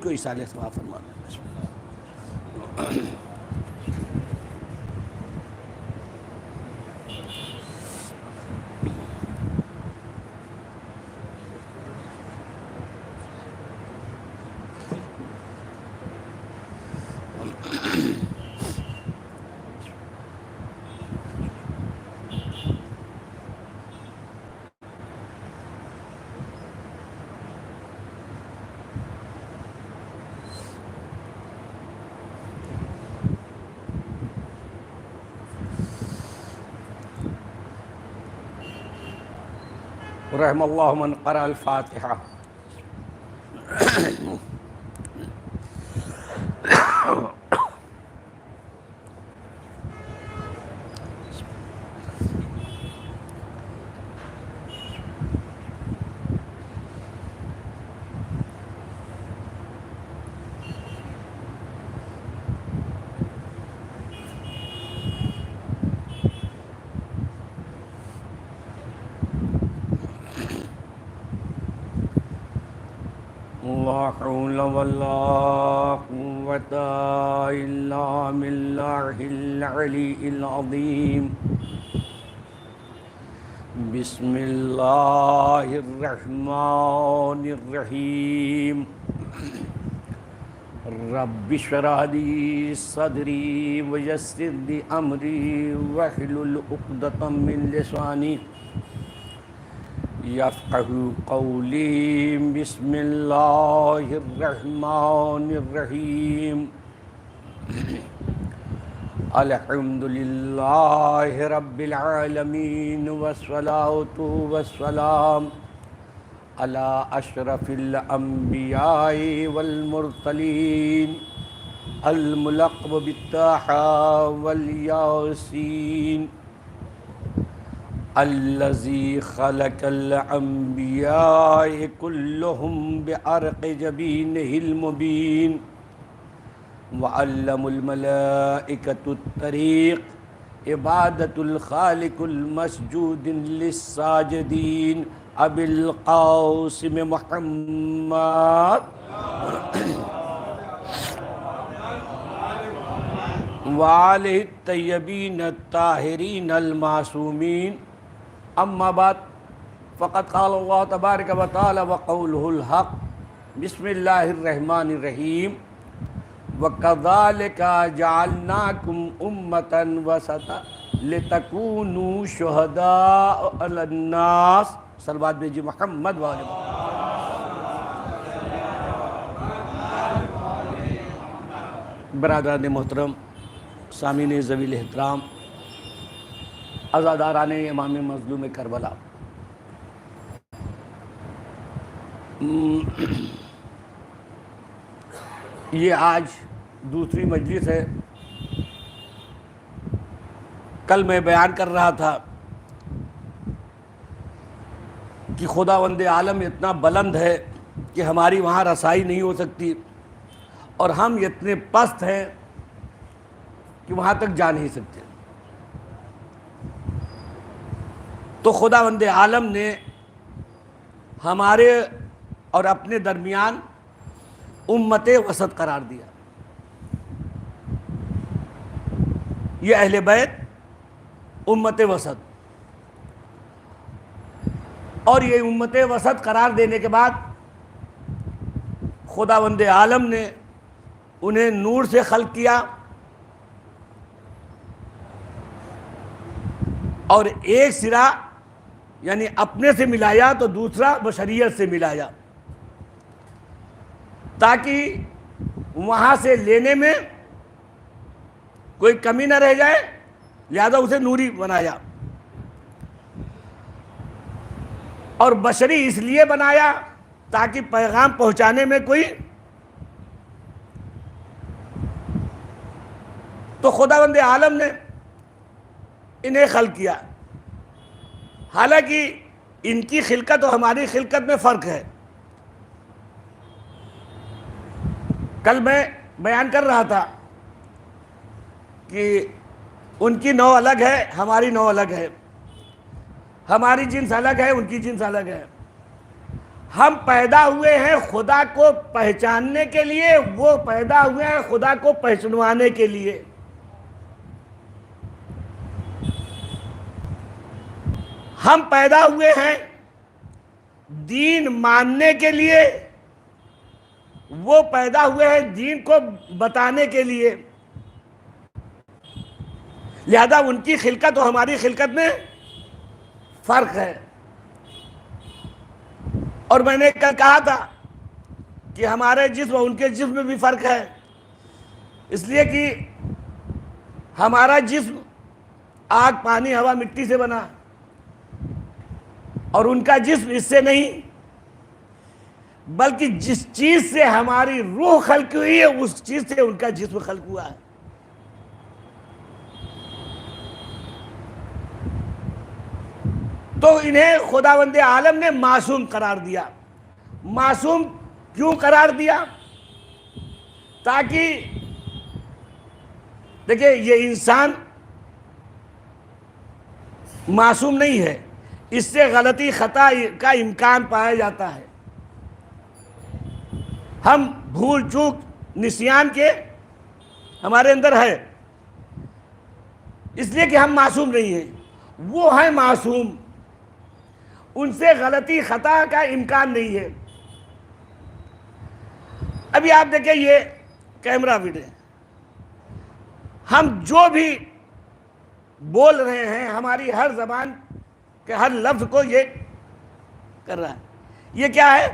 کو ایصال ثواب فرمانا. رحم اللہ من قرأ الفاتحہ. لا حول ولا قوة إلا بالله العلي العظيم. بسم الله الرحمن الرحيم. رب اشرح لي صدري ويسر لي أمري واحلل عقدة من لساني یفقہ قولی. بسم اللہ الرحمن الرحیم. الحمد للہ رب العالمین والصلاة والسلام علی اشرف الانبیاء والمرسلین الملقب بالطٰہٰ والیاسین الذي خلق الأنبياء كلهم بعرق جبينه المبين وعلم الملائكة الطريق عبادة الخالق المسجود للساجدين أبي القاسم محمد وآلہ الطیبین الطاہرین المعصومین. اما بعد فقد قال اللہ تبارک و تعالی وقولہ الحق. بسم اللہ الرحمن الرحیم. وَكَذَلِكَ جَعَلْنَاكُمْ أُمَّةً وَسَطًا لِتَكُونُوا شُهَدَاءَ عَلَى النَّاسِ. صلوات بھیجی محمد وآلہ محمد. برادران محترم، سامعین ذوی الاحترام، عزاداران امام مظلوم کربلا، یہ آج دوسری مجلس ہے. کل میں بیان کر رہا تھا کہ خداوند عالم اتنا بلند ہے کہ ہماری وہاں رسائی نہیں ہو سکتی، اور ہم اتنے پست ہیں کہ وہاں تک جا نہیں سکتے. تو خداوند عالم نے ہمارے اور اپنے درمیان امت وسط قرار دیا. یہ اہل بیت امت وسط، اور یہ امت وسط قرار دینے کے بعد خداوند عالم نے انہیں نور سے خلق کیا، اور ایک سرا یعنی اپنے سے ملایا تو دوسرا بشریت سے ملایا، تاکہ وہاں سے لینے میں کوئی کمی نہ رہ جائے، لہذا اسے نوری بنایا. اور بشری اس لیے بنایا تاکہ پیغام پہنچانے میں کوئی، تو خداوند عالم نے انہیں خلق کیا. حالانکہ ان کی خلقت اور ہماری خلقت میں فرق ہے. کل میں بیان کر رہا تھا کہ ان کی نوع الگ ہے، ہماری نوع الگ ہے. ہماری جنس الگ ہے، ان کی جنس الگ ہے. ہم پیدا ہوئے ہیں خدا کو پہچاننے کے لیے، وہ پیدا ہوئے ہیں خدا کو پہچنوانے کے لیے۔ ہم پیدا ہوئے ہیں دین ماننے کے لیے، وہ پیدا ہوئے ہیں دین کو بتانے کے لیے۔ لہذا ان کی خلقت اور ہماری خلقت میں فرق ہے۔ اور میں نے کل کہا تھا کہ ہمارے جسم اور ان کے جسم میں بھی فرق ہے، اس لیے کہ ہمارا جسم آگ، پانی، ہوا، مٹی سے بنا، اور ان کا جسم اس سے نہیں، بلکہ جس چیز سے ہماری روح خلق ہوئی ہے اس چیز سے ان کا جسم خلق ہوا ہے۔ تو انہیں خداوند عالم نے معصوم قرار دیا۔ معصوم کیوں قرار دیا؟ تاکہ دیکھیں یہ انسان معصوم نہیں ہے، اس سے غلطی خطا کا امکان پایا جاتا ہے۔ ہم بھول چوک نسیان کے ہمارے اندر ہے، اس لیے کہ ہم معصوم نہیں ہیں، وہ ہیں معصوم، ان سے غلطی خطا کا امکان نہیں ہے۔ ابھی آپ دیکھیں یہ کیمرہ ویڈیو، ہم جو بھی بول رہے ہیں ہماری ہر زبان کے ہر لفظ کو یہ کر رہا ہے۔ یہ کیا ہے؟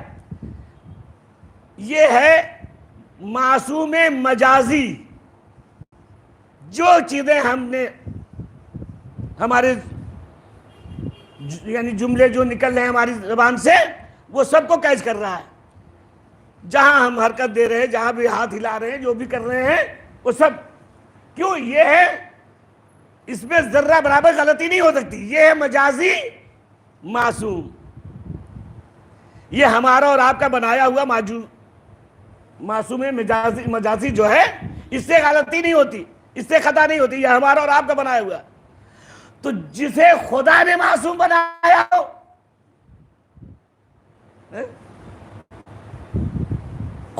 یہ ہے معصوم مجازی۔ جو چیزیں ہم نے ہمارے یعنی جملے جو نکل رہے ہیں ہماری زبان سے، وہ سب کو کیچ کر رہا ہے۔ جہاں ہم حرکت دے رہے ہیں، جہاں بھی ہاتھ ہلا رہے ہیں، جو بھی کر رہے ہیں، وہ سب کیوں؟ یہ ہے، اس میں ذرہ برابر غلطی نہیں ہو سکتی۔ یہ ہے مجازی معصوم، یہ ہمارا اور آپ کا بنایا ہوا معصوم مجازی جو ہے، اس سے غلطی نہیں ہوتی، اس سے خطا نہیں ہوتی، یہ ہمارا اور آپ کا بنایا ہوا۔ تو جسے خدا نے معصوم بنایا ہو،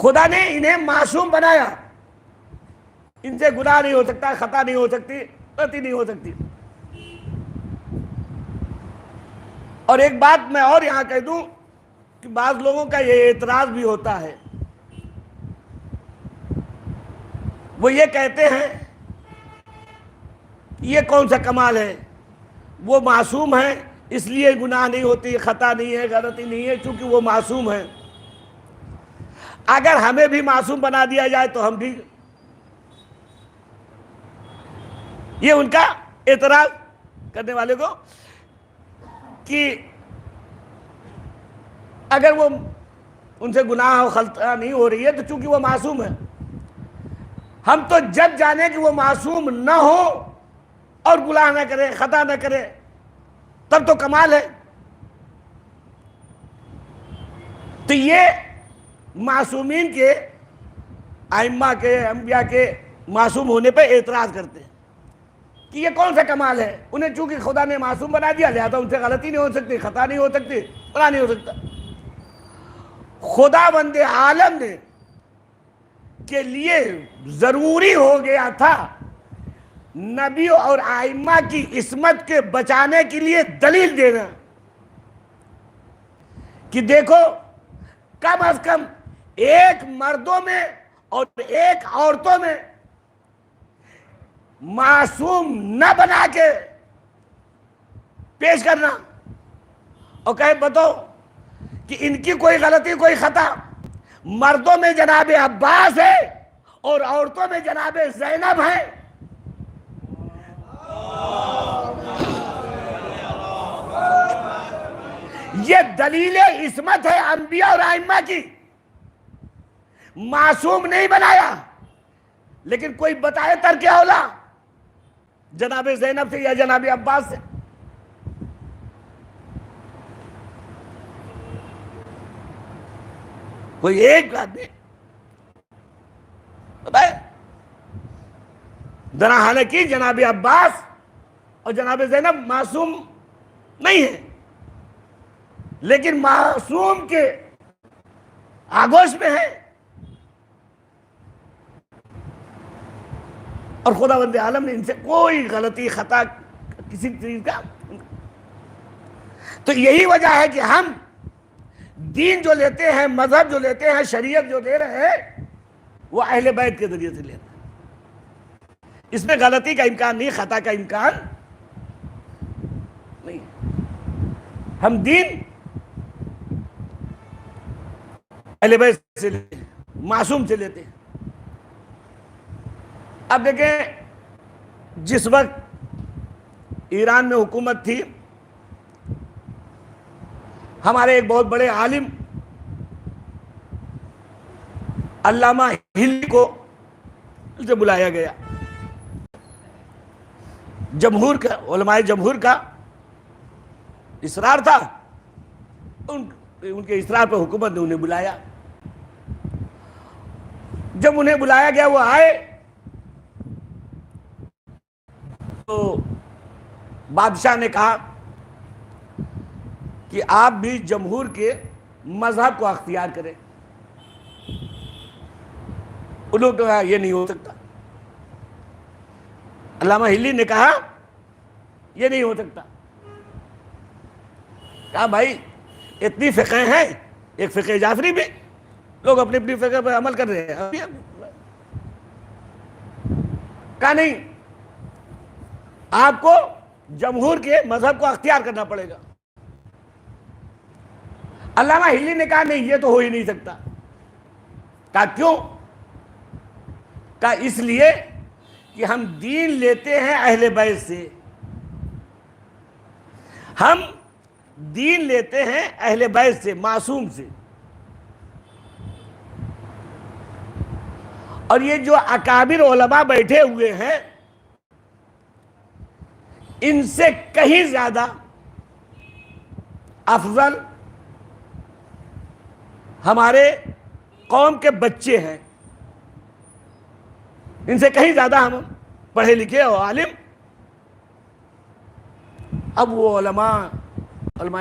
خدا نے انہیں معصوم بنایا، ان سے گناہ نہیں ہو سکتا، خطا نہیں ہو سکتی، غلطی نہیں ہو سکتی۔ اور ایک بات میں اور یہاں کہہ دوں کہ بعض لوگوں کا یہ اعتراض بھی ہوتا ہے، وہ یہ کہتے ہیں یہ کون سا کمال ہے، وہ معصوم ہے اس لیے گناہ نہیں ہوتی، خطا نہیں ہے، غلطی نہیں ہے، چونکہ وہ معصوم ہے۔ اگر ہمیں بھی معصوم بنا دیا جائے تو ہم بھی، یہ ان کا اعتراض کرنے والے کو، کہ اگر وہ ان سے گناہ و خطا نہیں ہو رہی ہے تو چونکہ وہ معصوم ہے، ہم تو جب جانے کہ وہ معصوم نہ ہو اور گناہ نہ کرے، خطا نہ کرے، تب تو کمال ہے۔ تو یہ معصومین کے، ائمہ کے، انبیاء کے معصوم ہونے پہ اعتراض کرتے ہیں کہ یہ کون سا کمال ہے، انہیں چونکہ خدا نے معصوم بنا دیا لہذا ان سے غلطی نہیں ہو سکتی، خطا نہیں ہو سکتی، گناہ نہیں ہو سکتا۔ خداوند عالم نے کے لیے ضروری ہو گیا تھا نبیوں اور ائمہ کی عصمت کے بچانے کے لیے دلیل دینا کہ دیکھو کم از کم ایک مردوں میں اور ایک عورتوں میں معصوم نہ بنا کے پیش کرنا اور کہے بتاؤ کہ ان کی کوئی غلطی، کوئی خطا، مردوں میں جناب عباس ہے اور عورتوں میں جناب زینب ہے۔ یہ دلیل عصمت ہے انبیاء اور ائمہ کی، معصوم نہیں بنایا، لیکن کوئی بتائے ترک اولا جناب زینب سے یا جناب عباس سے۔ کوئی ایک آدمی بتائے؟ حالانکہ جناب عباس اور جناب زینب معصوم نہیں ہیں، لیکن معصوم کے آگوش میں ہیں، اور خداوند عالم نے ان سے کوئی غلطی خطا کسی چیز کا. تو یہی وجہ ہے کہ ہم دین جو لیتے ہیں، مذہب جو لیتے ہیں، شریعت جو لے رہے ہیں، وہ اہل بیت کے ذریعے سے لیتے ہیں. اس میں غلطی کا امکان نہیں، خطا کا امکان نہیں. ہم دین اہل بیت سے لیتے ہیں، معصوم سے لیتے ہیں. اب دیکھیں، جس وقت ایران میں حکومت تھی، ہمارے ایک بہت بڑے عالم علامہ ہلی کو سے بلایا گیا. جمہور کا، علماء جمہور کا اصرار تھا، ان کے اصرار پر حکومت نے انہیں بلایا. جب انہیں بلایا گیا وہ آئے تو بادشاہ نے کہا کہ آپ بھی جمہور کے مذہب کو اختیار کریں. انہوں نے کہا یہ نہیں ہو سکتا. علامہ ہلی نے کہا یہ نہیں ہو سکتا. کہا بھائی اتنی فقہ ہیں، ایک فقہ جعفری بھی، لوگ اپنی اپنی فقہ پر عمل کر رہے ہیں. کہا نہیں، آپ کو جمہور کے مذہب کو اختیار کرنا پڑے گا. علامہ ہلی نے کہا نہیں، یہ تو ہو ہی نہیں سکتا. کہا کیوں؟ کہا اس لیے کہ ہم دین لیتے ہیں اہل بیت سے. ہم دین لیتے ہیں اہل بیت سے، معصوم سے. اور یہ جو اکابر علماء بیٹھے ہوئے ہیں، ان سے کہیں زیادہ افضل ہمارے قوم کے بچے ہیں. ان سے کہیں زیادہ ہم پڑھے لکھے اور عالم. اب وہ علماء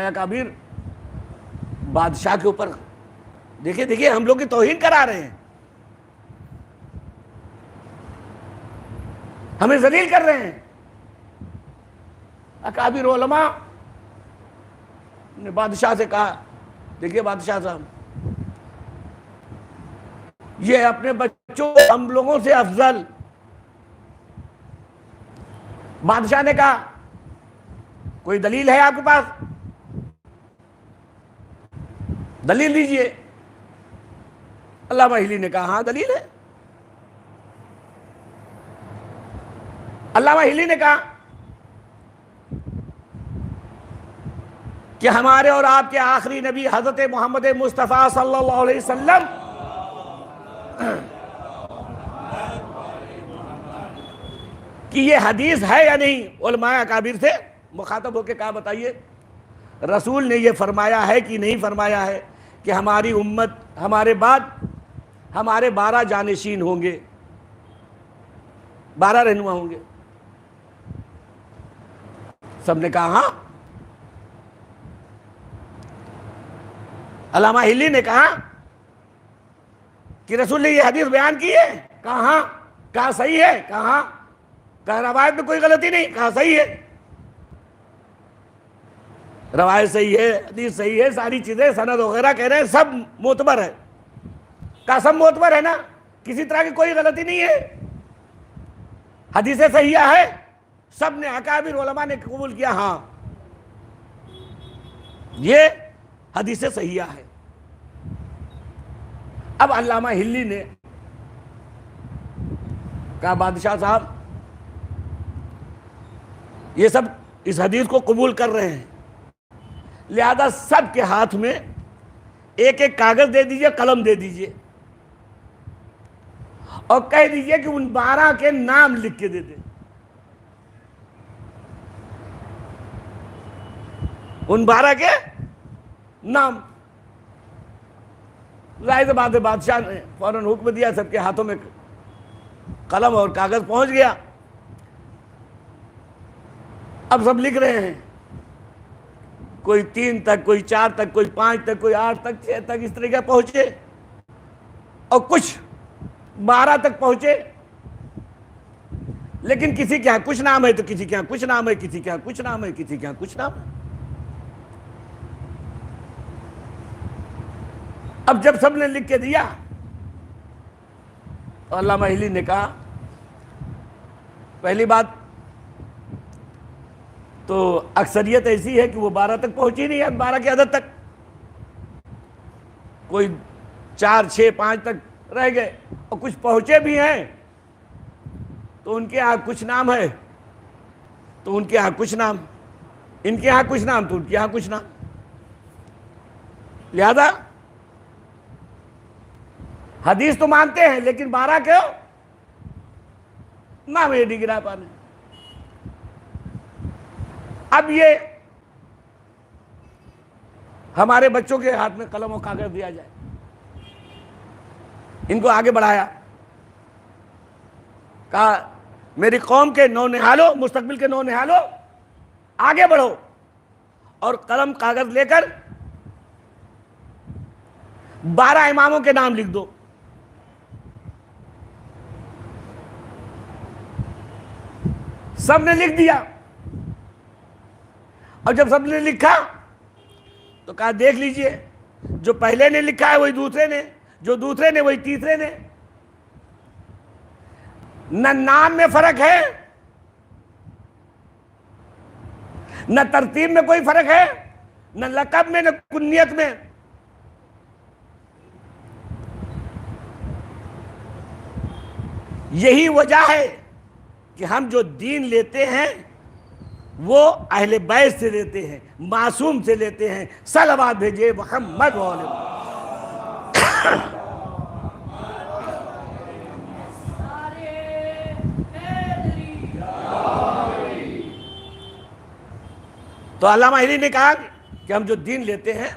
اکابر بادشاہ کے اوپر دیکھیے ہم لوگ کی توہین کرا رہے ہیں، ہمیں ذلیل کر رہے ہیں. اکابر علماء نے بادشاہ سے کہا دیکھیے بادشاہ صاحب، یہ اپنے بچوں ہم لوگوں سے افضل. بادشاہ نے کہا کوئی دلیل ہے آپ کے پاس؟ دلیل دیجئے. علامہ ہلی نے کہا ہاں دلیل ہے. علامہ ہلی نے کہا کہ ہمارے اور آپ کے آخری نبی حضرت محمد مصطفیٰ صلی اللہ علیہ وسلم کہ یہ حدیث ہے یا نہیں. علماء اکابر سے مخاطب ہو کے کہا بتائیے رسول نے یہ فرمایا ہے کہ نہیں فرمایا ہے کہ ہماری امت ہمارے بعد ہمارے 12 جانشین ہوں گے، 12 رہنما ہوں گے. سب نے کہا ہاں. علامہ ہلی نے کہا کہ رسول نے یہ حدیث بیان کی ہے؟ کہا ہاں. کہا صحیح ہے؟ کہا ہاں. کہا روایت میں کوئی غلطی نہیں؟ کہا صحیح ہے. روایت صحیح ہے، حدیث صحیح ہے، ساری چیزیں سند وغیرہ کہہ رہے ہیں سب معتبر ہے. کہا سب معتبر ہے نا، کسی طرح کی کوئی غلطی نہیں ہے، حدیث صحیحہ ہے. سب نے اکابر علماء نے قبول کیا ہاں یہ حدیث صحیحہ ہے. اب علامہ ہلی نے کہا بادشاہ صاحب یہ سب اس حدیث کو قبول کر رہے ہیں، لہذا سب کے ہاتھ میں ایک ایک کاغذ دے دیجئے، قلم دے دیجئے، اور کہہ دیجئے کہ ان 12 کے نام لکھ کے دے دیں. ان 12 کے نام. ظاہر سی بات ہے بادشاہ نے فوراً حکم دیا، سب کے ہاتھوں میں قلم اور کاغذ پہنچ گیا. اب سب لکھ رہے ہیں، کوئی 3 تک، کوئی 4 تک، کوئی 5 تک، کوئی 8 تک، 6 تک، اس طرح کے پہنچے. اور کچھ 12 تک پہنچے، لیکن کسی کے یہاں کچھ نام ہے تو کسی کے یہاں کچھ نام ہے، کسی کے یہاں کچھ نام ہے، کسی کے یہاں کچھ نام ہے۔ اب جب سب نے لکھ کے دیا تو علامہ ہلی نے کہا پہلی بات تو اکثریت ایسی ہے کہ وہ 12 تک پہنچی نہیں ہے، 12 کی عدد تک، کوئی 4 6 5 تک رہ گئے، اور کچھ پہنچے بھی ہیں تو ان کے یہاں کچھ نام ہے تو ان کے یہاں کچھ نام، ان کے یہاں کچھ نام تو ان کے یہاں کچھ نام، لہذا حدیث تو مانتے ہیں لیکن 12 کیوں نام یہ نہیں گرا پانے۔ اب یہ ہمارے بچوں کے ہاتھ میں قلم و کاغذ دیا جائے، ان کو آگے بڑھایا، کہا میری قوم کے نونہالوں، مستقبل کے نونہالوں، آگے بڑھو اور قلم کاغذ لے کر 12 اماموں کے نام لکھ دو۔ سب نے لکھ دیا، اور جب سب نے لکھا تو کہا دیکھ لیجئے، جو پہلے نے لکھا ہے وہی دوسرے نے، جو دوسرے نے وہی تیسرے نے، نہ نام میں فرق ہے، نہ ترتیب میں کوئی فرق ہے، نہ لقب میں، نہ کنیت میں۔ یہی وجہ ہے کہ ہم جو دین لیتے ہیں وہ اہل بیت سے لیتے ہیں، معصوم سے لیتے ہیں۔ صلوات بھیجے محمد والے۔ تو علامہ ہلی نے کہا کہ ہم جو دین لیتے ہیں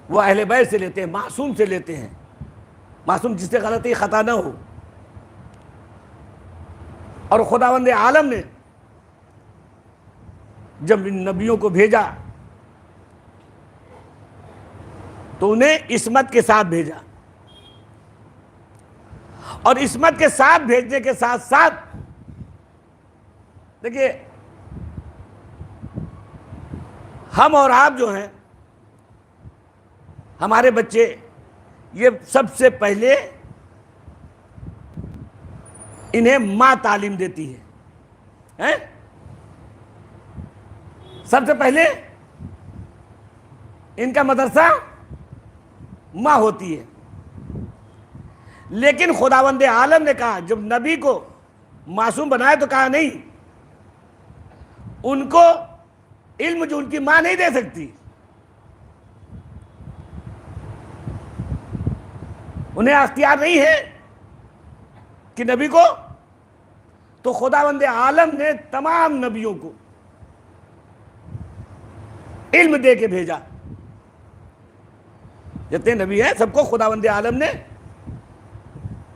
وہ اہل بیت سے لیتے ہیں، معصوم سے لیتے ہیں، معصوم جس سے غلطی خطا نہ ہو۔ اور خداوند عالم نے جب ان نبیوں کو بھیجا تو انہیں عصمت کے ساتھ بھیجا، اور عصمت کے ساتھ بھیجنے کے ساتھ ساتھ دیکھیے ہم اور آپ جو ہیں، ہمارے بچے، یہ سب سے پہلے انہیں ماں تعلیم دیتی ہے، سب سے پہلے ان کا مدرسہ ماں ہوتی ہے۔ لیکن خداوند عالم نے کہا جب نبی کو معصوم بنائے تو کہا نہیں، ان کو علم جو ان کی ماں نہیں دے سکتی، انہیں اختیار نہیں ہے کہ نبی کو، تو خداوند عالم نے تمام نبیوں کو علم دے کے بھیجا۔ جتنے نبی ہیں سب کو خداوند عالم نے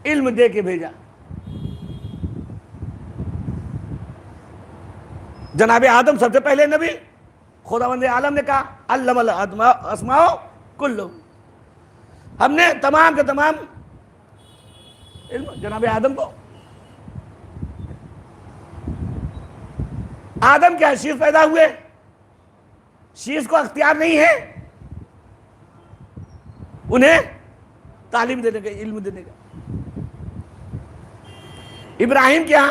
علم دے کے بھیجا۔ جناب آدم سب سے پہلے نبی، خداوند عالم نے کہا علم الاسماء کلہم، ہم نے تمام کے تمام علم جناب آدم کو۔ آدم کیا شیز پیدا ہوئے، شیز کو اختیار نہیں ہے انہیں تعلیم دینے کا، علم دینے کا۔ ابراہیم کیا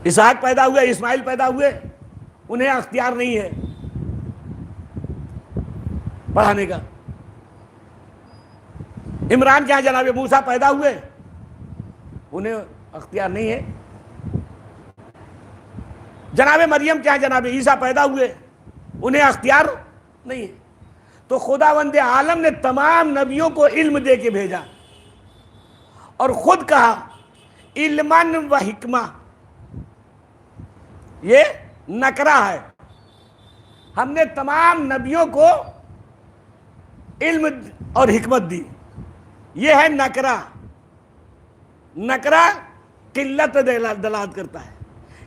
اسحاق پیدا ہوئے، اسماعیل پیدا ہوئے، انہیں اختیار نہیں ہے پڑھانے کا۔ عمران کیا جناب موسیٰ پیدا ہوئے، انہیں اختیار نہیں ہے۔ جناب مریم کیا جناب عیسیٰ پیدا ہوئے، انہیں اختیار نہیں ہے۔ تو خداوند عالم نے تمام نبیوں کو علم دے کے بھیجا، اور خود کہا علماً و حکمہ، یہ نکرہ ہے، ہم نے تمام نبیوں کو علم اور حکمت دی، یہ ہے نکرہ۔ نکرہ قلت دلالت کرتا ہے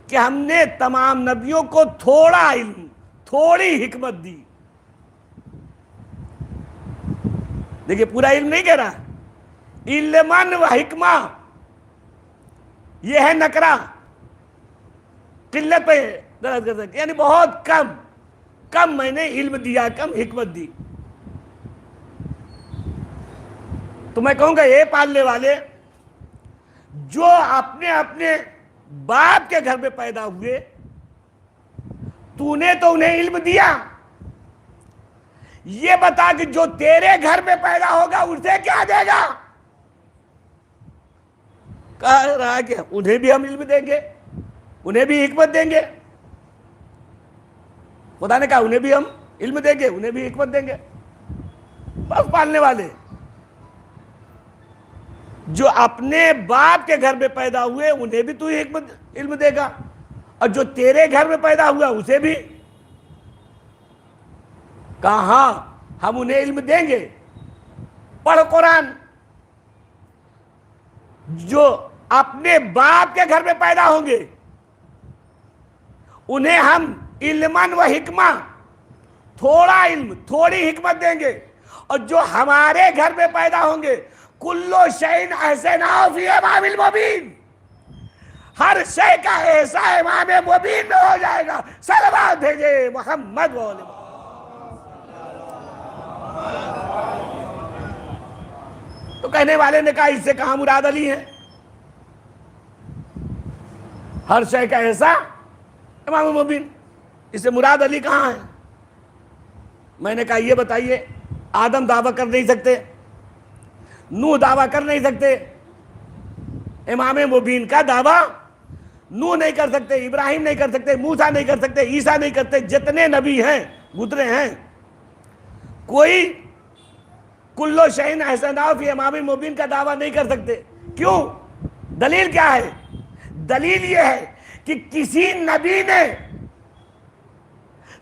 کہ ہم نے تمام نبیوں کو تھوڑا علم، تھوڑی حکمت دی۔ دیکھیے پورا علم نہیں کہہ رہا، علمن و حکمہ، یہ ہے نکرہ، قلت پہ درج کر سکتے، یعنی بہت کم میں نے علم دیا، کم حکمت دی. تو میں کہوں گا اے پالنے والے، جو اپنے باپ کے گھر میں پیدا ہوئے، تو نے تو انہیں علم دیا، یہ بتا کہ جو تیرے گھر میں پیدا ہوگا اسے کیا دے گا؟ کہہ رہا کہ انہیں بھی ہم علم دیں گے، انہیں بھی حکمت دیں گے. خدا نے کہا انہیں بھی ہم علم دیں گے، انہیں بھی حکمت دیں گے. بس پالنے والے، جو اپنے باپ کے گھر میں پیدا ہوئے انہیں بھی تو حکمت علم دے گا، اور جو تیرے گھر میں پیدا ہوا اسے بھی. کہاں ہم انہیں علم دیں گے. پڑھ قرآن. جو اپنے باپ کے گھر میں پیدا ہوں گے انہیں ہم علمن و حکمہ، تھوڑا علم تھوڑی حکمت دیں گے، اور جو ہمارے گھر میں پیدا ہوں گے کلو شیء احصیناہ فی امام المبین، ہر شے کا احصاء امام مبین میں ہو جائے گا. صلوات بھیجے محمد و آل محمد. تو کہنے والے نے کہا اس سے کہاں مراد علی ہے؟ ہر شے کا احصاء امام مبین، اس سے مراد علی کہاں ہے؟ میں نے کہا یہ بتائیے، آدم دعویٰ کر نہیں سکتے، نوح دعویٰ کر نہیں سکتے، امام مبین کا دعویٰ نوح نہیں کر سکتے، ابراہیم نہیں کر سکتے، موسیٰ نہیں کر سکتے، عیسیٰ نہیں کرتے، جتنے نبی ہیں گزرے ہیں، کوئی کلو شیء احصیناہ فی امام مبین کا دعویٰ نہیں کر سکتے. کیوں؟ دلیل کیا ہے؟ دلیل یہ ہے کہ کسی نبی نے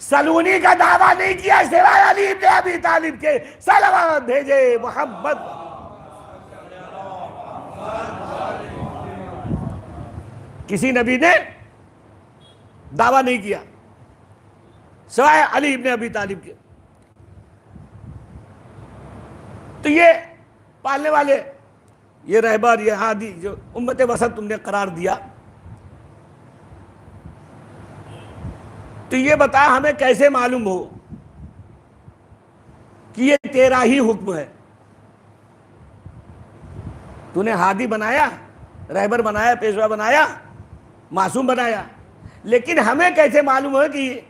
سلونی کا دعویٰ نہیں کیا سوائے علی ابن ابی طالب کے. صلوات بھیجے محمد. کسی نبی نے دعویٰ نہیں کیا سوائے علی ابن ابی طالب کے. تو یہ پالنے والے، یہ رہبر، یہ ہادی جو امت وسط تم نے قرار دیا، تو یہ بتا ہمیں کیسے معلوم ہو کہ یہ تیرا ہی حکم ہے؟ تو نے ہادی بنایا، رہبر بنایا، پیشوا بنایا، معصوم بنایا، لیکن ہمیں کیسے معلوم ہو کہ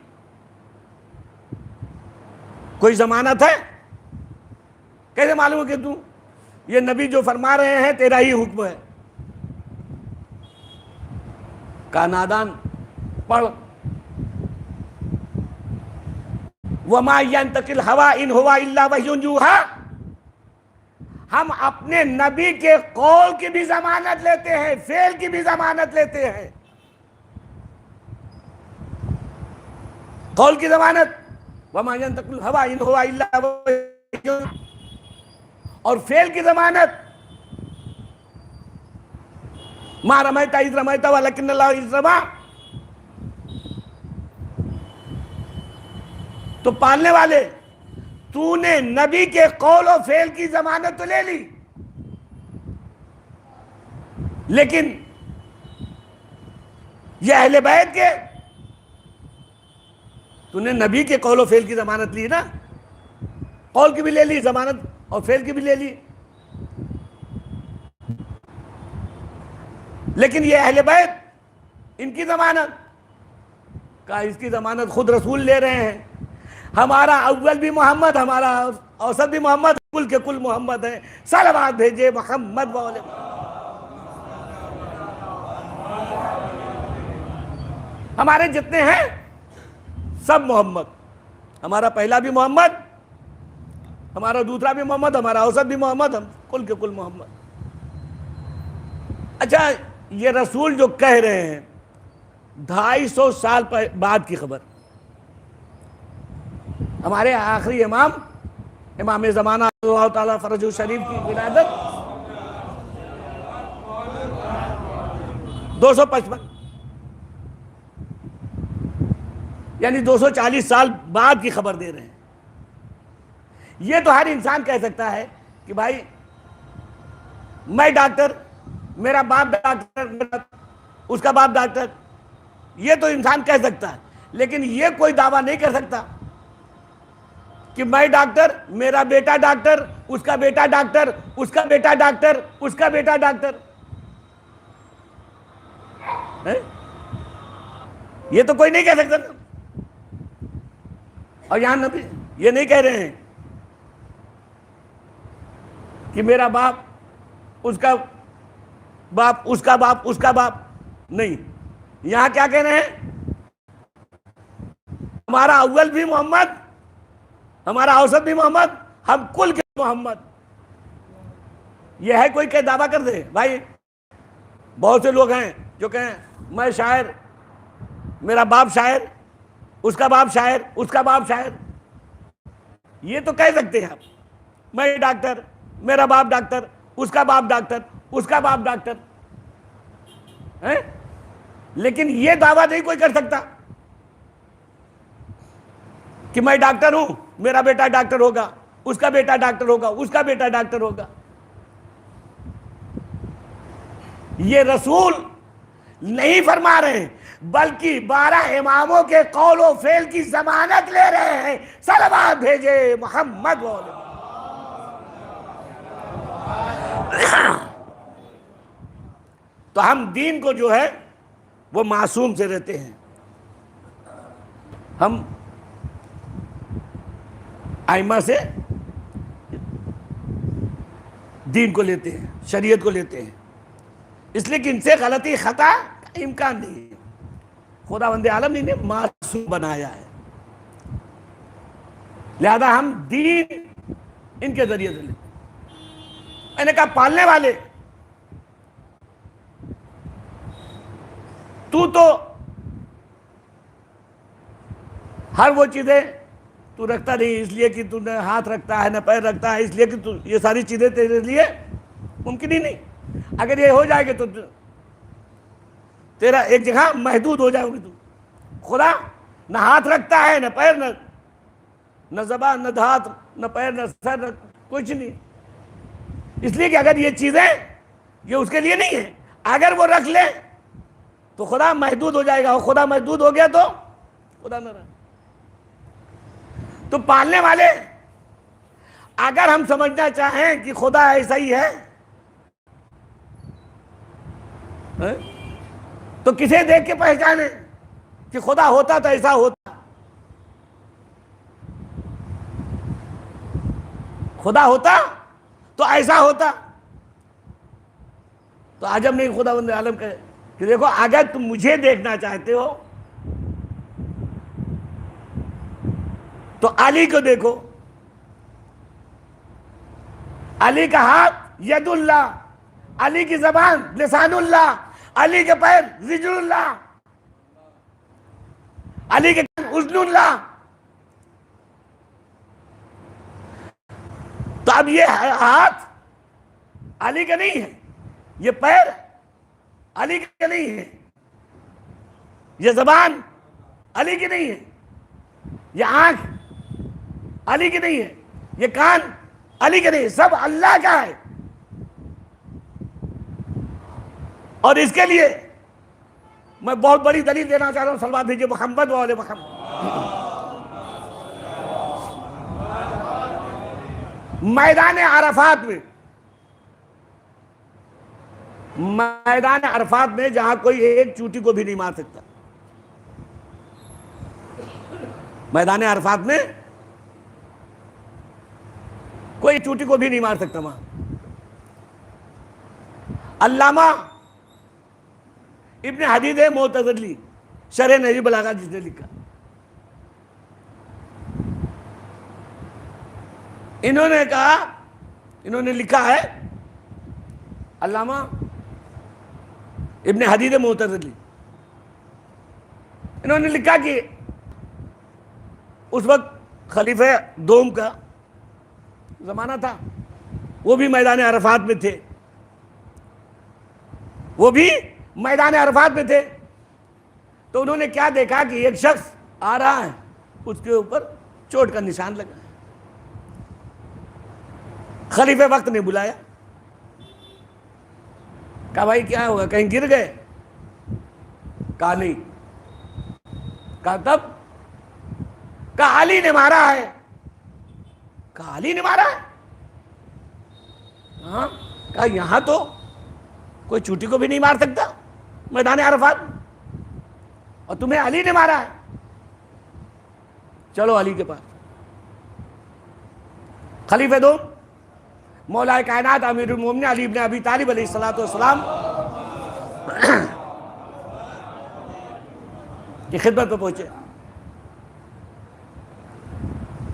کوئی ضمانت ہے؟ کیسے معلوم ہو کہ تو یہ نبی جو فرما رہے ہیں تیرا ہی حکم ہے؟ کا نادان پڑھ. وَمَا يَنْتَقِ الْهَوَىٰ إِنْ هُوَ إِلَّا وَحْيٌ يُوحَىٰ. ہم اپنے نبی کے قول کی بھی ضمانت لیتے ہیں، فعل کی بھی ضمانت لیتے ہیں. قول کی ضمانت وَمَا يَنْتَقِ الْهَوَىٰ إِنْ هُوَ إِلَّا وَحْيٌ يُوحَىٰ، اور فعل کی ضمانت مَا رَمَيْتَ إِذْ رَمَيْتَ وَلَكِنَّ اللَّهَ إِذْ رَمَىٰ. تو پالنے والے، تو نے نبی کے قول و فعل کی ضمانت تو لے لی، لیکن یہ اہل بیت کے، تو نے نبی کے قول و فعل کی ضمانت لی نا، قول کی بھی لے لی ضمانت اور فعل کی بھی لے لی، لیکن یہ اہل بیت ان کی ضمانت کا، اس کی ضمانت خود رسول لے رہے ہیں. ہمارا اول بھی محمد، ہمارا اوسط بھی محمد، کل کے کل محمد ہیں. صلوات بھیجے محمد و آل محمد. ہمارے جتنے ہیں سب محمد، ہمارا پہلا بھی محمد، ہمارا دوسرا بھی محمد، ہمارا اوسط بھی محمد، ہم کل کے کل محمد. اچھا، یہ رسول جو کہہ رہے ہیں 250 سال بعد کی خبر، ہمارے آخری امام، امام زمانہ اللہ تعالیٰ فرج شریف کی ولادت 255، یعنی 240 سال بعد کی خبر دے رہے ہیں. یہ تو ہر انسان کہہ سکتا ہے کہ بھائی میں ڈاکٹر، میرا باپ ڈاکٹر، اس کا باپ ڈاکٹر، یہ تو انسان کہہ سکتا ہے، لیکن یہ کوئی دعویٰ نہیں کر سکتا کہ میں ڈاکٹر، میرا بیٹا ڈاکٹر، اس کا بیٹا ڈاکٹر، اس کا بیٹا ڈاکٹر، اس کا بیٹا ڈاکٹر. یہ تو کوئی نہیں کہہ سکتا. اور یہاں نبی یہ نہیں کہہ رہے ہیں کہ میرا باپ، اس کا باپ، اس کا باپ، اس کا باپ. نہیں، یہاں کیا کہہ رہے ہیں؟ ہمارا اول بھی محمد، ہمارا اوسط بھی محمد، ہم کل کے محمد. یہ ہے کوئی کہ دعویٰ کر دے؟ بھائی بہت سے لوگ ہیں جو کہیں میں شاعر، میرا باپ شاعر، اس کا باپ شاعر، اس کا باپ شاعر. یہ تو کہہ سکتے ہیں آپ، میں ڈاکٹر، میرا باپ ڈاکٹر، اس کا باپ ڈاکٹر، اس کا باپ ڈاکٹر. لیکن یہ دعویٰ نہیں کوئی کر سکتا کہ میں ڈاکٹر ہوں، میرا بیٹا ڈاکٹر ہوگا، اس کا بیٹا ڈاکٹر ہوگا، اس کا بیٹا ڈاکٹر ہوگا. یہ رسول نہیں فرما رہے ہیں، بلکہ 12 اماموں کے قول و فعل کی ضمانت لے رہے ہیں. صلوات بھیجے محمد والے. تو ہم دین کو جو ہے وہ معصوم سے رہتے ہیں. ہم ائمہ سے دین کو لیتے ہیں، شریعت کو لیتے ہیں، اس لیے کہ ان سے غلطی خطا کا امکان نہیں ہے. خداوند عالم نے انہیں معصوم بنایا ہے، لہذا ہم دین ان کے ذریعے سے لیتے ہیں. میں نے کہا پالنے والے، تو ہر وہ چیزیں تو رکھتا نہیں اس لیے کہ تو نہ ہاتھ رکھتا ہے نہ پیر رکھتا ہے، اس لیے کہ تو یہ ساری چیزیں تیرے لیے ممکن ہی نہیں. اگر یہ ہو جائے گا تو تیرا ایک جگہ محدود ہو جائے گی. تو خدا نہ ہاتھ رکھتا ہے، نہ پیر، نہ زبان، نہ ہاتھ، نہ پیر، نہ سر، کچھ نہیں. اس لیے کہ اگر یہ چیزیں یہ اس کے لیے نہیں ہے، اگر وہ رکھ لے تو خدا محدود ہو جائے گا، اور خدا محدود ہو گیا تو خدا نہ رہا. تو پالنے والے اگر ہم سمجھنا چاہیں کہ خدا ایسا ہی ہے تو کسے دیکھ کے پہچانے کہ خدا ہوتا تو ایسا ہوتا؟ خدا ہوتا تو ایسا ہوتا. تو عجب نہیں خداوند عالم کہے کہ دیکھو اگر تم مجھے دیکھنا چاہتے ہو تو علی کو دیکھو. علی کا ہاتھ ید اللہ، علی کی زبان لسان اللہ، علی کے پیر رجل اللہ، علی کے کان اذن اللہ. تو اب یہ ہاتھ علی کا نہیں ہے، یہ پیر علی کا نہیں ہے، یہ زبان علی کی نہیں ہے، یہ آنکھ علی کی نہیں ہے، یہ کان علی کے نہیں، سب اللہ کا ہے. اور اس کے لیے میں بہت بڑی دلیل دینا چاہتا ہوں. صلوات بھیجیے محمد والے محمد. میدان عرفات میں جہاں کوئی ایک چوٹی کو بھی نہیں مار سکتا، میدان عرفات میں کوئی چوٹی کو بھی نہیں مار سکتا. وہاں علامہ ابن حدید معتزلی شرح نہج البلاغہ جس نے لکھا، انہوں نے لکھا ہے، علامہ ابن حدید معتزلی انہوں نے لکھا کہ اس وقت خلیفہ دوم کا زمانہ تھا، وہ بھی میدان عرفات میں تھے، وہ بھی میدان عرفات میں تھے. تو انہوں نے کیا دیکھا کہ ایک شخص آ رہا ہے، اس کے اوپر چوٹ کا نشان لگا ہے. خلیفہ وقت نے بلایا، کہا بھائی کیا ہوگا، کہیں گر گئے؟ کہا نہیں۔ کہا تب؟ کہا علی نے مارا ہے۔ کہا علی نے مارا ہے؟ ہاں۔ کہا یہاں تو کوئی چوٹی کو بھی نہیں مار سکتا میدان عرفات، اور تمہیں علی نے مارا ہے؟ چلو علی کے پاس۔ خلیفہ دو مولا کائنات امیر المومنین علی ابن ابی طالب علیہ السلام کی خدمت پہ پہنچے۔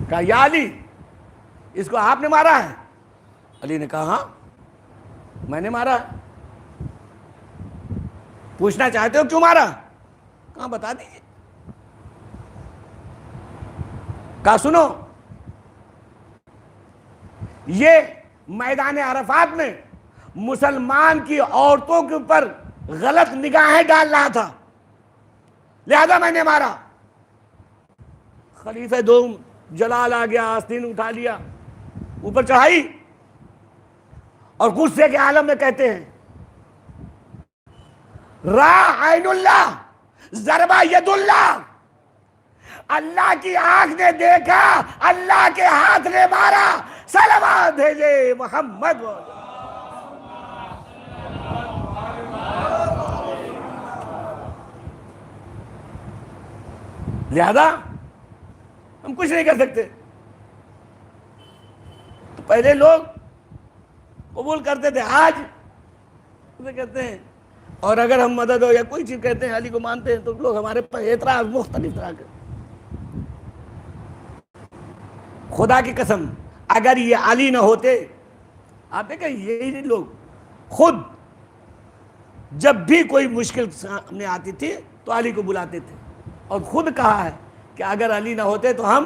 کہا یا علی، اس کو آپ نے مارا ہے؟ علی نے کہا ہاں میں نے مارا ہے۔ پوچھنا چاہتے ہو کیوں مارا؟ کہاں بتا دیجیے۔ کہا سنو، یہ میدان عرفات میں مسلمان کی عورتوں کے اوپر غلط نگاہیں ڈال رہا تھا، لہذا میں نے مارا۔ خلیفہ دوم جلال آ گیا، آستین اٹھا لیا، اوپر چڑھائی، اور غصے کے عالم میں کہتے ہیں را عین اللہ ضربہ ید اللہ، اللہ کی آنکھ نے دیکھا، اللہ کے ہاتھ نے مارا، سلامات بھیجے محمد۔ لہذا ہم کچھ نہیں کر سکتے۔ تو پہلے لوگ قبول کرتے تھے، آج اسے کہتے ہیں، اور اگر ہم مدد ہو یا کوئی چیز کہتے ہیں علی کو مانتے ہیں تو لوگ ہمارے پاس اعتراض مختلف طرح کے۔ خدا کی قسم اگر یہ علی نہ ہوتے، آپ دیکھیں یہی لوگ خود جب بھی کوئی مشکل سامنے آتی تھی تو علی کو بلاتے تھے، اور خود کہا ہے کہ اگر علی نہ ہوتے تو ہم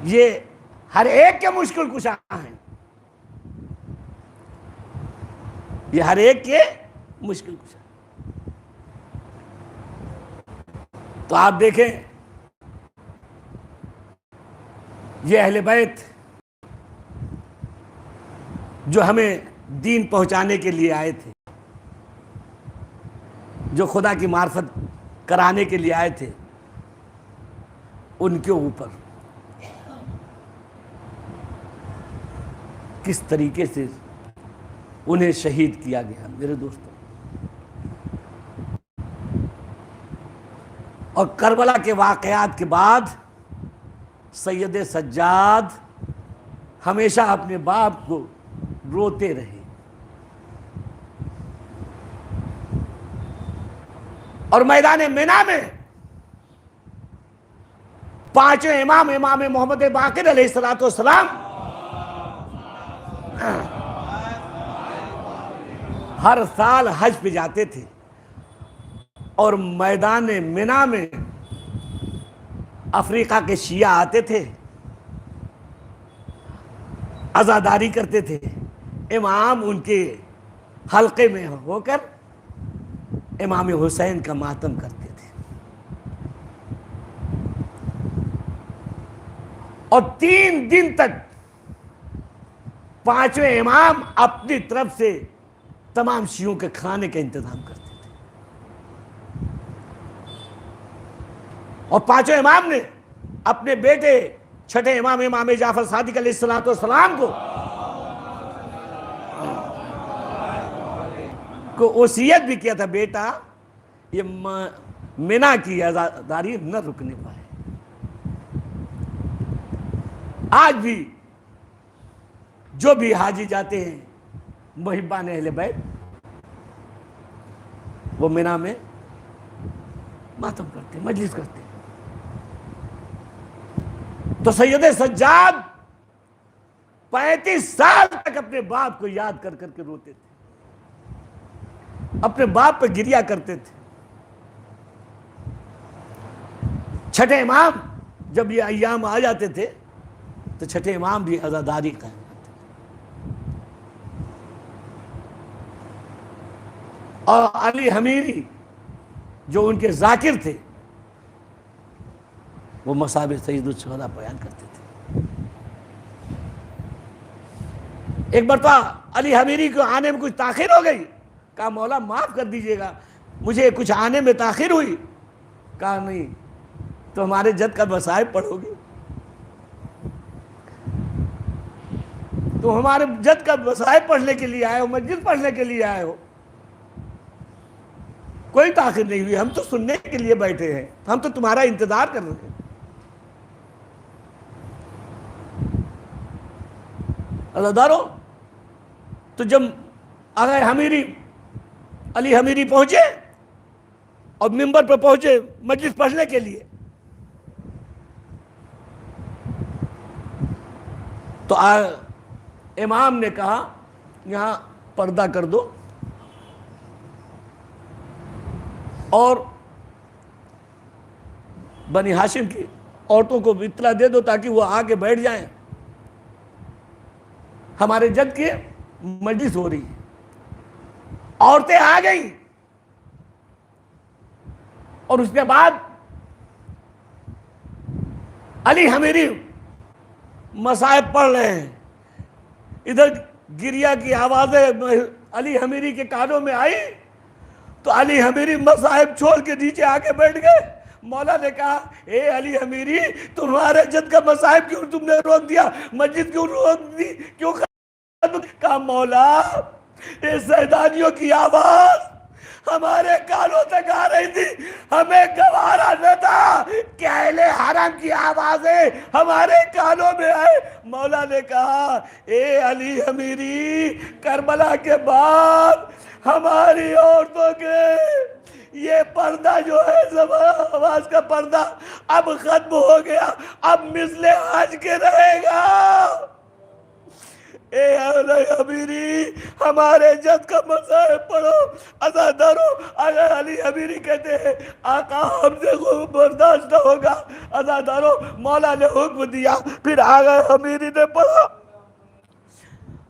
یہ ہر ایک کے مشکل کشا ہیں، یہ ہر ایک کے مشکل کشا۔ تو آپ دیکھیں یہ اہل بیت جو ہمیں دین پہنچانے کے لیے آئے تھے، جو خدا کی معرفت کرانے کے لیے آئے تھے، ان کے اوپر کس طریقے سے انہیں شہید کیا گیا میرے دوستوں۔ اور کربلا کے واقعات کے بعد سید سجاد ہمیشہ اپنے باپ کو روتے رہے، اور میدان مینا میں پانچویں امام محمد باقر علیہ السلام ہر سال حج پہ جاتے تھے، اور میدان مینا میں افریقہ کے شیعہ آتے تھے، عزاداری کرتے تھے، امام ان کے حلقے میں ہو کر امام حسین کا ماتم کرتے تھے، اور 3 دن تک پانچویں امام اپنی طرف سے تمام شیعوں کے کھانے کا انتظام کرتے تھے، اور پانچویں امام نے اپنے بیٹے چھٹے امام جعفر صادق علیہ السلام کو وصیت بھی کیا تھا، بیٹا یہ مینا کی عزاداری نہ رکنے پائے۔ آج بھی جو بھی حاجی جاتے ہیں محبان اہل بیت، وہ مینا میں ماتم کرتے ہیں، مجلس کرتے ہیں۔ تو سید سجاد 35 سال تک اپنے باپ کو یاد کر کر کے روتے تھے، اپنے باپ پہ گریا کرتے تھے۔ چھٹے امام جب یہ ایام آ جاتے تھے تو چھٹے امام بھی عزاداری قائم کرتے تھے، اور علی حمیری جو ان کے ذاکر تھے وہ مصاب سید الشہداء بیان کرتے تھے. ایک مرتبہ علی حمیری کو آنے میں کچھ تاخیر ہو گئی. کہا مولا معاف کر دیجیے گا, مجھے کچھ آنے میں تاخیر ہوئی. کہا نہیں, تو ہمارے جد کا مصائب پڑھو گے, تو ہمارے جد کا مصائب پڑھنے کے لیے آئے ہو, مسجد پڑھنے کے لیے آئے ہو, کوئی تاخیر نہیں ہوئی, ہم تو سننے کے لیے بیٹھے ہیں, ہم تو تمہارا انتظار کر رہے ہیں. عزادارو, تو جب آغا حمیری علی حمیری پہنچے اور منبر پہ پہنچے مجلس پڑھنے کے لیے, تو امام نے کہا یہاں پردہ کر دو اور بنی ہاشم کی عورتوں کو اطلاع دے دو تاکہ وہ آ کے بیٹھ جائیں, ہمارے جد کی مجلس ہو رہی ہے. عورتیں آ گئیں اور اس کے بعد علی حمیری مصائب پڑھ رہے ہیں. ادھر گریا کی آوازیں علی حمیری کے کانوں میں آئی تو علی حمیری مصائب چھوڑ کے نیچے آ کے بیٹھ گئے. مولا نے کہا اے علی حمیری, تمہارے جد کا مصائب کیوں تم نے روک دیا, مسجد کیوں روک دی, کیوں کہا مولا یہ سیدانیوں کی آواز ہمارے کانوں تک آ رہی تھی, ہمیں گوارا نہ تھا کہ اہل حرم کی آوازیں ہمارے کانوں میں آئے. مولا نے کہا اے علی حمیری, کربلا کے بعد ہماری عورتوں کے یہ پردہ جو ہے آواز کا پردہ اب ختم ہو گیا, اب مثل حج کے رہے گا. اے علی حمیری ہمارے جد کا مصائب پڑھو. عزادارو, علی حمیری کہتے ہیں آقا ہم سے برداشت نہ ہوگا. عزادارو, مولا نے حکم دیا, پھر آقا حمیری نے پڑھا.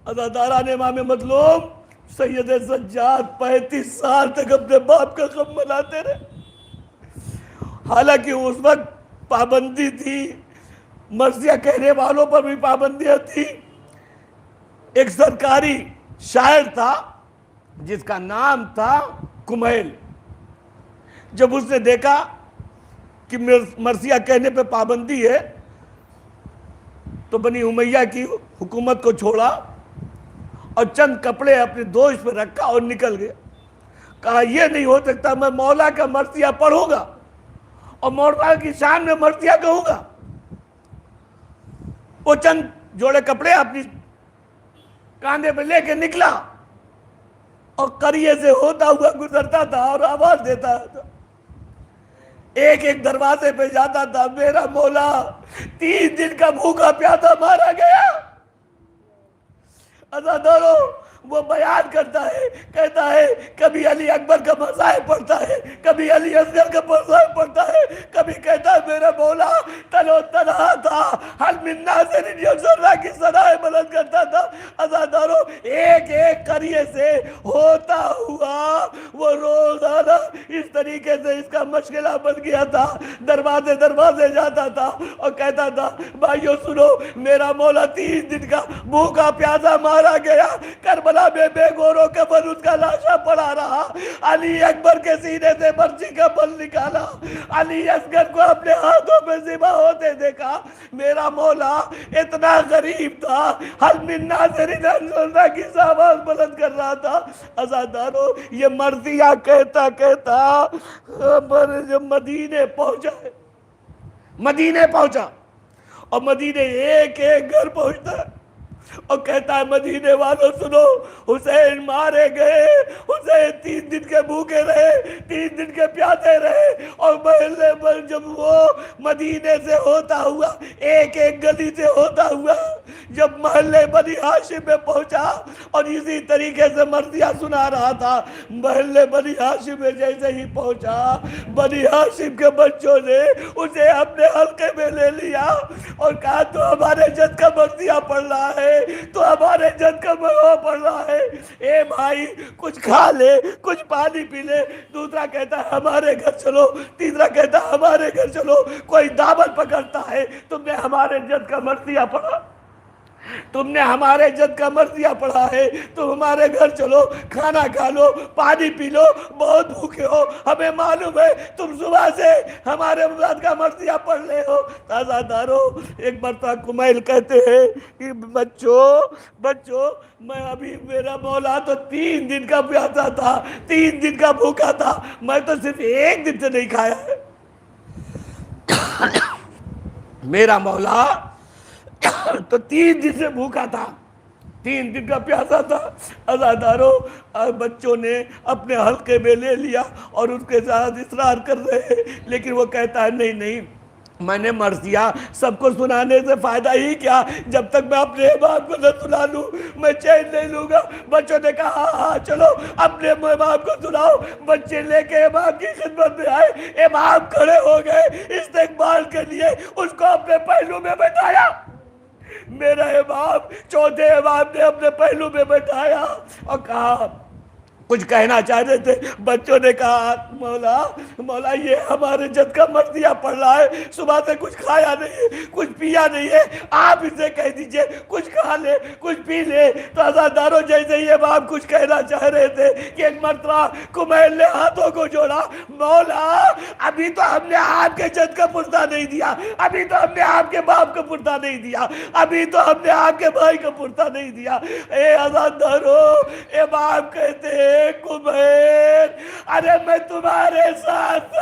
عزاداران امام مظلوم سید سجاد 35 سال تک اپنے باپ کا غم مناتے رہے. حالانکہ اس وقت پابندی تھی, مرثیہ کہنے والوں پر بھی پابندیاں تھی. ایک سرکاری شاعر تھا جس کا نام تھا کمیل. جب اس نے دیکھا کہ مرثیہ کہنے پہ پابندی ہے تو بنی امیہ کی حکومت کو چھوڑا اور چند کپڑے اپنے دوش پہ رکھا اور نکل گیا. کہا یہ نہیں ہو سکتا, میں مولا کا مرثیہ پڑھوں گا اور مولا کی شان میں مرثیہ کہوں گا. وہ چند جوڑے کپڑے اپنی کاندھے پہ لے کے نکلا اور قریے سے ہوتا ہوا گزرتا تھا اور آواز دیتا تھا. ایک ایک دروازے پہ جاتا تھا, میرا مولا 3 دن کا بھوکا پیاسا مارا گیا. عزادارو, وہ بیان کرتا ہے, کہتا ہے کبھی علی اکبر کا مصائب پڑھتا ہے, کبھی علی اصغر کا مصائب پڑھتا ہے, کبھی کہتا ہے میرا مولا تنو تنہا تھا, حل من ناصر یسرا کی صدائیں بلند کرتا تھا. عزادارو, ایک ایک قریے سے ہوتا ہوا وہ روزانہ اس طریقے سے اس کا مشغلہ بن گیا تھا. دروازے دروازے جاتا تھا اور کہتا تھا بھائیو سنو, میرا مولا 3 دن کا بھوکا پیاسا مارا گیا. کربلا میں بے گوروں کا بل اس کا لاشا پڑا رہا. علی اکبر کے سینے سے مرچی کا بل نکالا, علی اصغر کو اپنے ہاتھوں میں ذبح ہوتے دیکھا. میرا مولا اتنا غریب تھا, حل من ناصرین یسرا کی آواز بلند کر رہا تھا. عزادارو, یہ مرثیہ کہتا کہتا جب مدینے پہنچا اور مدینے ایک ایک گھر پہنچتا اور کہتا ہے مدینے والوں سنو, حسین مارے گئے, حسین 3 دن کے بھوکے رہے, 3 دن کے پیاسے رہے. اور محلے پر جب وہ مدینے سے ہوتا ہوا ایک ایک گلی سے ہوتا ہوا جب محلے بنی ہاشم میں پہنچا اور اسی طریقے سے مرثیہ سنا رہا تھا، محلے بنی ہاشم میں جیسے ہی پہنچا، بنی ہاشم کے بچوں نے اسے اپنے حلقے میں لے لیا اور کہا تو ہمارے جد کا مرثیہ پڑھ رہا ہے، تو ہمارے جد کا مرثیہ پڑھ رہا ہے، اے بھائی کچھ کھا لے، کچھ پانی پی لے۔ دوسرا کہتا ہے ہمارے گھر چلو، تیسرا کہتا ہے ہمارے گھر چلو، کوئی دعوت پکڑتا ہے، تم نے ہمارے جد کا مرثیہ پڑھا، تم نے ہمارے جد کا مرثیہ پڑھا ہے، تم ہمارے گھر چلو، کھانا کھا لو، پانی پی لو، بہت بھوکے ہو، ہمیں معلوم ہے تم صبح سے ہمارے جد کا مرثیہ پڑھ لے ہو۔ تازہ دارو، ایک مرتبہ کمیل کہتے ہیں کہ بچوں میں ابھی، میرا مولا تو 3 دن کا پیاسا تھا، 3 دن کا بھوکا تھا، میں تو صرف 1 دن سے نہیں کھایا ہے۔ میرا مولا تو 3 دن سے بھوکا تھا، 3 دن کا پیاسا تھا۔ عزادارو، بچوں نے اپنے حلقے میں لے لیا اور اس کے ساتھ اصرار کر رہے ہیں، لیکن وہ کہتا ہے نہیں، میں نے مرثیہ سب کو سنانے سے فائدہ ہی کیا، جب تک میں اپنے امام کو نہ سنا لوں میں چین نہیں لوں گا۔ بچوں نے کہا ہاں چلو اپنے امام کو سناؤ۔ بچے لے کے امام کی خدمت میں آئے، امام کھڑے ہو گئے استقبال کے لیے، اس کو اپنے پہلو میں بٹھایا۔ میرا امام، چوتھے امام نے اپنے پہلو میں بٹھایا اور کہا، کچھ کہنا چاہ رہے تھے۔ بچوں نے کہا مولا یہ ہمارے جد کا مرثیہ پڑھ رہا ہے، صبح سے کچھ کھایا نہیں ہے، کچھ پیا نہیں ہے، آپ اسے کہہ دیجئے کچھ کھا لے، کچھ پی لے۔ تو عزادارو، جیسے ہی امام کچھ کہنا چاہ رہے تھے کہ ایک مرتبہ کمیل نے ہاتھوں کو جوڑا، مولا ابھی تو ہم نے آپ کے جد کا پردہ نہیں دیا، ابھی تو ہم نے آپ کے باپ کا پردہ نہیں دیا، ابھی تو ہم نے آپ کے بھائی کا پردہ نہیں دیا۔ اے عزادارو، امام کہتے ہیں کمیل، ارے میں تمہارے ساتھ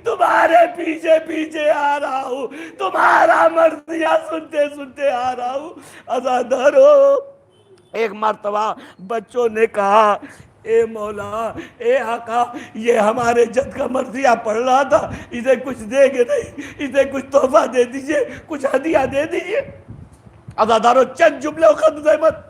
تمہارے پیچھے پیچھے آ رہا ہوں، تمہارا مرثیہ سنتے سنتے آ رہا ہوں۔ عزادارو، ایک مرتبہ بچوں نے کہا، اے مولا، اے آقا، یہ ہمارے جد کا مرثیہ پڑھ رہا تھا، اسے کچھ دے گے نہیں، اسے کچھ تحفہ دے دیجئے، کچھ ہدیہ دے دیجئے۔ عزادارو، چند جملے خط زحمت۔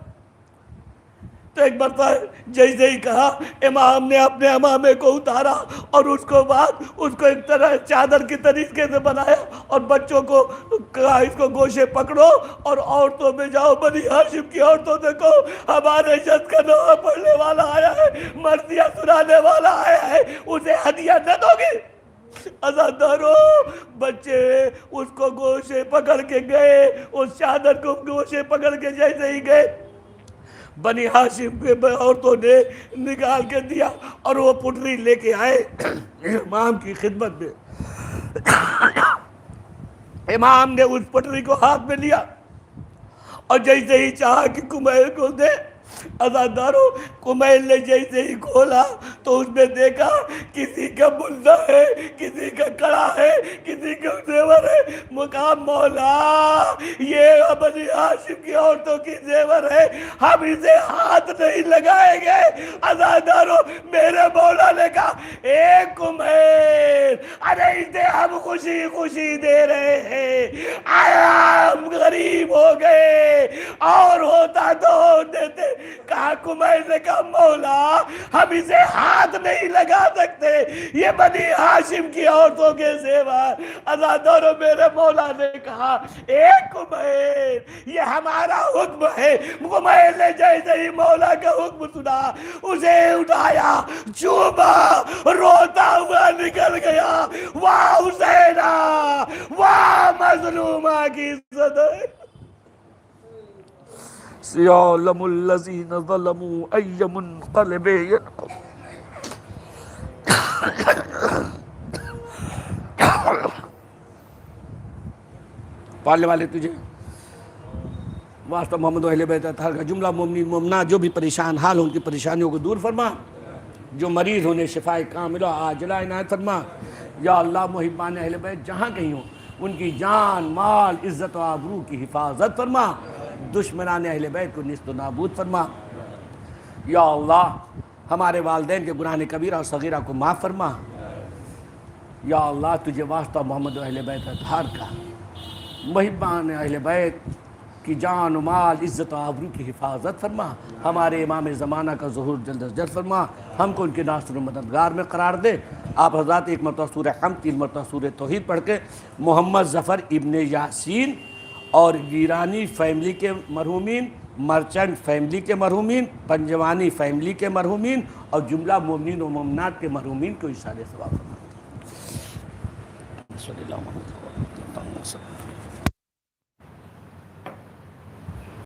تو ایک مرتبہ جیسے ہی کہا، امام نے اپنے امامے کو اتارا اور اس کو ایک طرح چادر کی طریقے سے بنایا اور بچوں کو کہا اس کو گوشے پکڑو اور عورتوں میں جاؤ، بنی ہاشم کی عورتوں سے کہو ہمارے جد کا نوحہ پڑھنے والا آیا ہے، مرثیہ سنانے والا آیا ہے، اسے ہدیہ نہ دو گے؟ عزادارو، بچے اس کو گوشے پکڑ کے گئے، اس چادر کو گوشے پکڑ کے جیسے ہی گئے، بنی ہاشم کے عورتوں نے نکال کے دیا اور وہ پٹری لے کے آئے امام کی خدمت میں۔ امام نے اس پٹری کو ہاتھ میں لیا اور جیسے ہی چاہا کہ کمیل کو دے، عزادارو، کمیل نے جیسے ہی کھولا تو اس میں دیکھا کسی کا بلدہ ہے، کسی کا کڑا ہے، کسی کا زیور ہے۔ مقام، مولا یہ بنی ہاشم کی عورتوں کی زیور ہے، ہم اسے ہاتھ نہیں لگائیں گے۔ عزادارو، میرے مولا نے کہا، اے کمیل، ارے اسے ہم خوشی خوشی دے رہے ہیں، ہم غریب ہو گئے اور ہوتا تو دیتے۔ کہا، کمیل نے کہا، مولا ہم اسے ہاتھ نہیں لگا سکتے، یہ بنی ہاشم کی عورتوں کے زیور۔ عزادارو، میرے مولا نے کہا، اے کمیل، یہ ہمارا حکم ہے۔ کمیل نے جیسے ہی مولا کا حکم سنا، اسے اٹھایا، چوما، روتا ہوا نکل گیا۔ واہ حسینہ، واہ مظلومہ کی عزت ہے۔ سیعلم الذین ظلموا ای منقلب ینقلبون۔ پڑھنے والے تجھے واسطہ محمد و اہل بیت اطہار کا جملہ مومنین مومنات جو بھی پریشان حال ہوں ان کی پریشانیوں کو دور فرما، جو مریض ہونے شفائے کاملہ عاجلہ عنایت فرما۔ یا اللہ، محبان اہل بیت جہاں کہیں ہوں ان کی جان، مال، عزت و آبرو کی حفاظت فرما، دشمنان اہل بیت کو نیست و نابود فرما۔ یا اللہ، ہمارے والدین کے گناہ کبیرہ اور صغیرہ کو معاف فرما۔ یا اللہ، تجھے واسطہ محمد و اہل بیت اطہار کا، محبان اہل بیت کہ جان و مال عزت و آبرو کی حفاظت فرما، ہمارے امام زمانہ کا ظہور جلد از جلد فرما، ہم کو ان کے ناصر و مددگار میں قرار دے۔ آپ حضرات ایک مرتبہ سورہ حمد، 3 مرتبہ سورہ توحید پڑھ کے محمد ظفر ابن یاسین اور گیرانی فیملی کے مرحومین، مرچنٹ فیملی کے مرحومین، پنجوانی فیملی کے مرحومین اور جملہ مومنین و مومنات کے مرحومین کو اشارے ثواب فرما۔ صلی اللہ علیہ وسلم۔